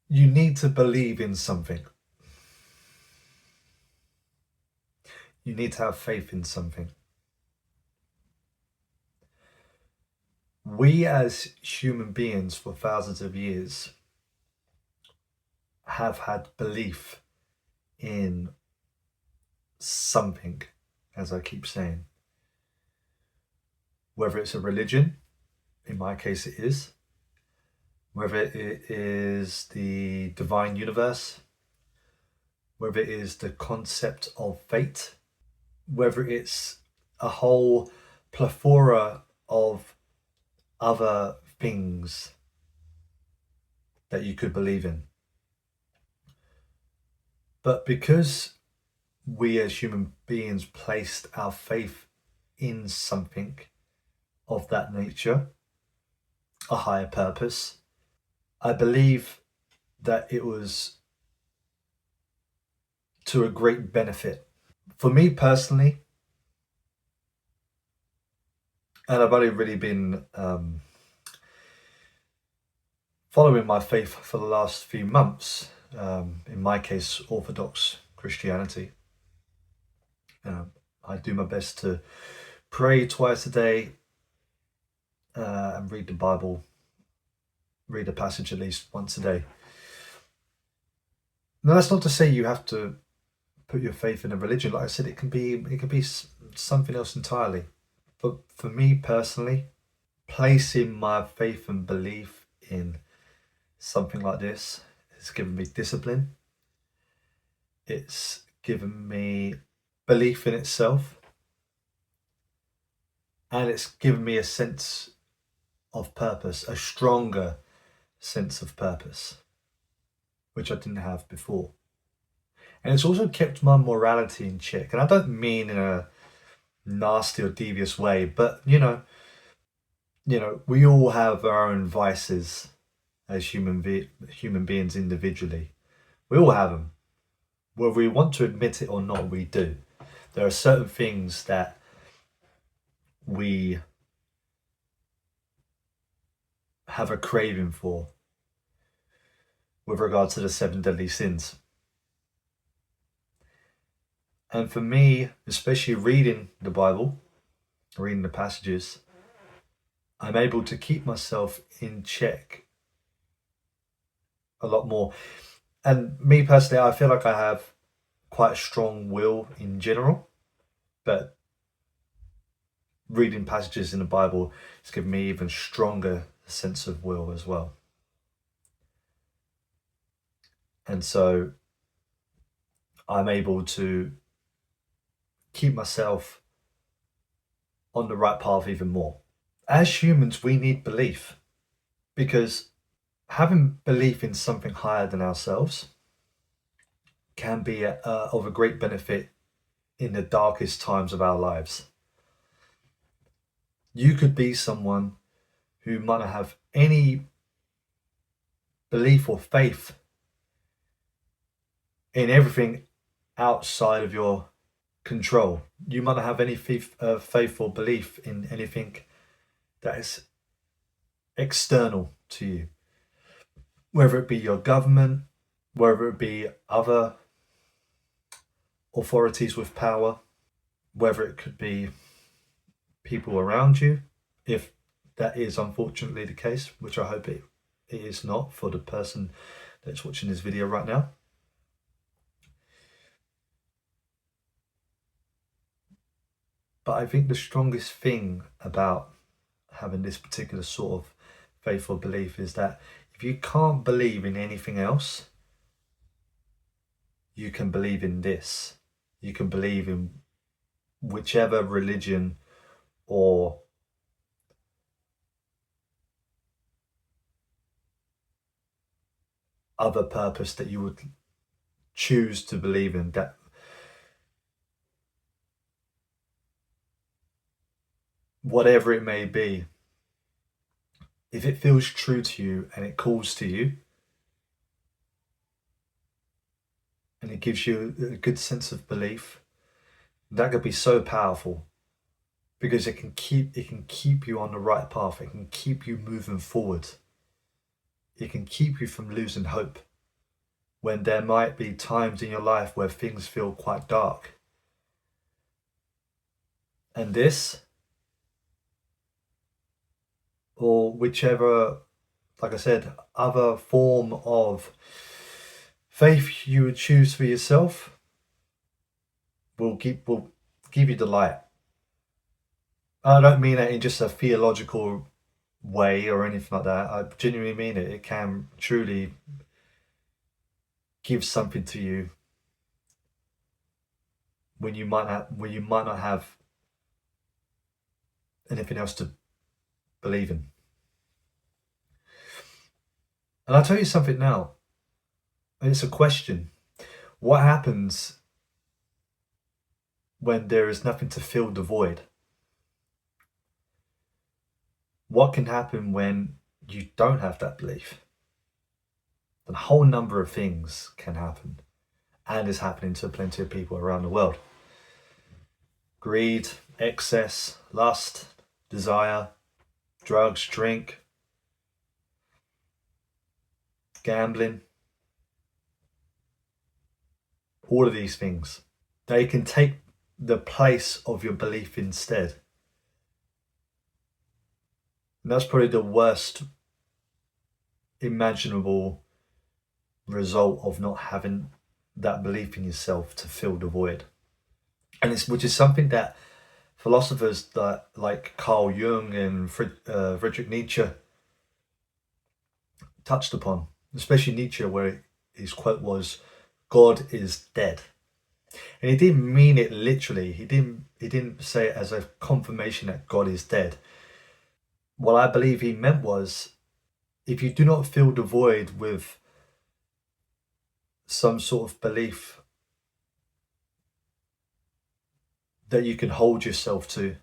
You need to believe in something. You need to have faith in something. We as human beings for thousands of years have had belief in something, as I keep saying. Whether it's a religion, in my case it is, whether it is the divine universe, whether it is the concept of fate, whether it's a whole plethora of other things that you could believe in. But because we as human beings placed our faith in something of that nature, a higher purpose, I believe that it was to a great benefit. For me personally, and I've only really been following my faith for the last few months, in my case, Orthodox Christianity. I do my best to pray twice a day and read the Bible, read a passage at least once a day. Now, that's not to say you have to put your faith in a religion. Like I said, it can be something else entirely. But for me personally, placing my faith and belief in something like this has given me discipline. It's given me belief in itself, and it's given me a sense of purpose, a stronger sense of purpose, which I didn't have before. And it's also kept my morality in check. And I don't mean in a nasty or devious way, but we all have our own vices as human beings individually. We all have them. Whether we want to admit it or not, we do. There are certain things that we have a craving for with regard to the seven deadly sins. And for me, especially reading the Bible, reading the passages, I'm able to keep myself in check a lot more. And me personally, I feel like I have quite a strong will in general, but reading passages in the Bible has given me even stronger sense of will as well. And so I'm able to keep myself on the right path even more. As humans, we need belief because having belief in something higher than ourselves can be of a great benefit in the darkest times of our lives. You could be someone who might not have any belief or faith in everything outside of your control. You might not have any faith or belief in anything that is external to you, whether it be your government, whether it be other authorities with power, whether it could be people around you, if that is unfortunately the case, which I hope it is not for the person that's watching this video right now. But I think the strongest thing about having this particular sort of faith or belief is that if you can't believe in anything else, you can believe in this. You can believe in whichever religion or other purpose that you would choose to believe in, that whatever it may be, if it feels true to you and it calls to you and it gives you a good sense of belief, that could be so powerful because it can keep you on the right path. It can keep you moving forward. It can keep you from losing hope. when there might be times in your life where things feel quite dark. And this, or whichever, like I said, other form of faith you would choose for yourself, will give you the light. I don't mean that in just a theological way or anything like that. I genuinely mean it. It can truly give something to you when you might not have anything else to believe in. And I'll tell you something now. It's a question. What happens when there is nothing to fill the void? What can happen when you don't have that belief? A whole number of things can happen, and is happening to plenty of people around the world. Greed, excess, lust, desire, drugs, drink, gambling, all of these things, they can take the place of your belief instead. And that's probably the worst imaginable result of not having that belief in yourself to fill the void. And which is something that philosophers that like Carl Jung and Friedrich Nietzsche touched upon, especially Nietzsche, where his quote was, "God is dead." And he didn't mean it literally. He didn't say it as a confirmation that God is dead. What I believe he meant was, if you do not fill the void with some sort of belief that you can hold yourself to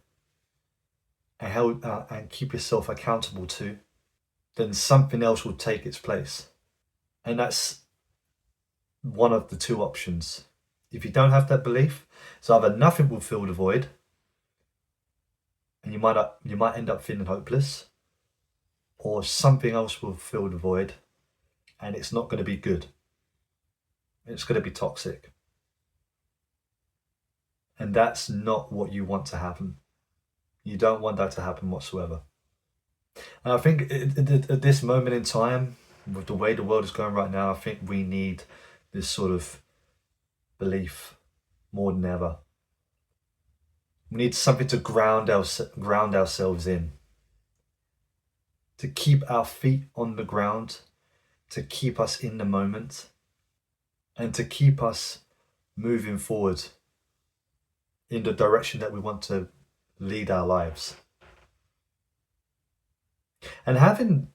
and keep yourself accountable to, then something else will take its place. And that's one of the two options. If you don't have that belief, it's either nothing will fill the void, and you might end up feeling hopeless, or something else will fill the void, and it's not going to be good. It's going to be toxic. And that's not what you want to happen. You don't want that to happen whatsoever. And I think at this moment in time, with the way the world is going right now, I think we need this sort of belief more than ever. We need something to ground ourselves in, to keep our feet on the ground, to keep us in the moment, and to keep us moving forward in the direction that we want to lead our lives. And having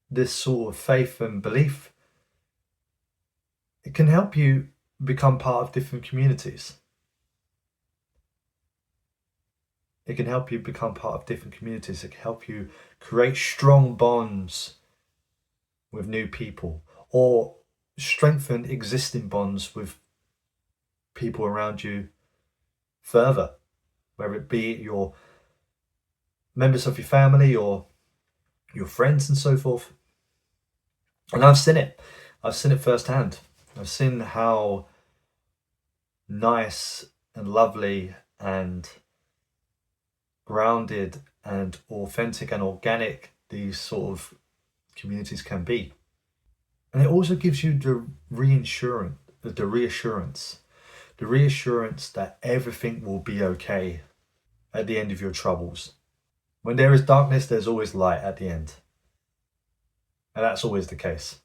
this sort of faith and belief, it can help you become part of different communities. It can help you become part of different communities. It can help you create strong bonds with new people, or strengthen existing bonds with people around you further, whether it be your members of your family or your friends and so forth. And I've seen it firsthand. I've seen how nice and lovely and grounded and authentic and organic these sort of communities can be. And it also gives you the reassurance that everything will be okay at the end of your troubles. When there is darkness, there's always light at the end. And that's always the case.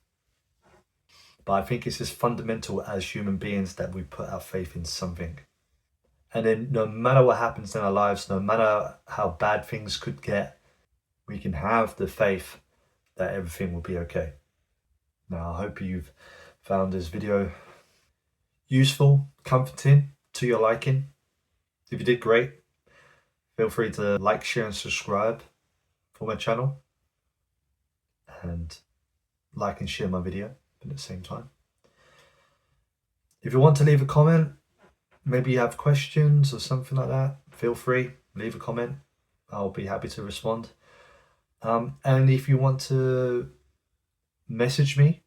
But I think it's just fundamental as human beings that we put our faith in something. And then no matter what happens in our lives, no matter how bad things could get, we can have the faith that everything will be okay. Now, I hope you've found this video useful, comforting, to your liking. If you did, great. Feel free to like, share, and subscribe for my channel. And like and share my video at the same time. If you want to leave a comment, maybe you have questions or something like that, feel free, leave a comment. I'll be happy to respond. And if you want to message me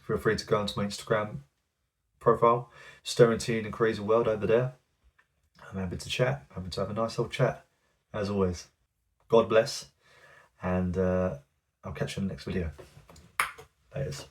feel free to go onto my Instagram profile, StirringTeaInACrazyWorld over there. I'm happy to chat, happy to have a nice old chat, as always. God bless, and I'll catch you in the next video. Laters.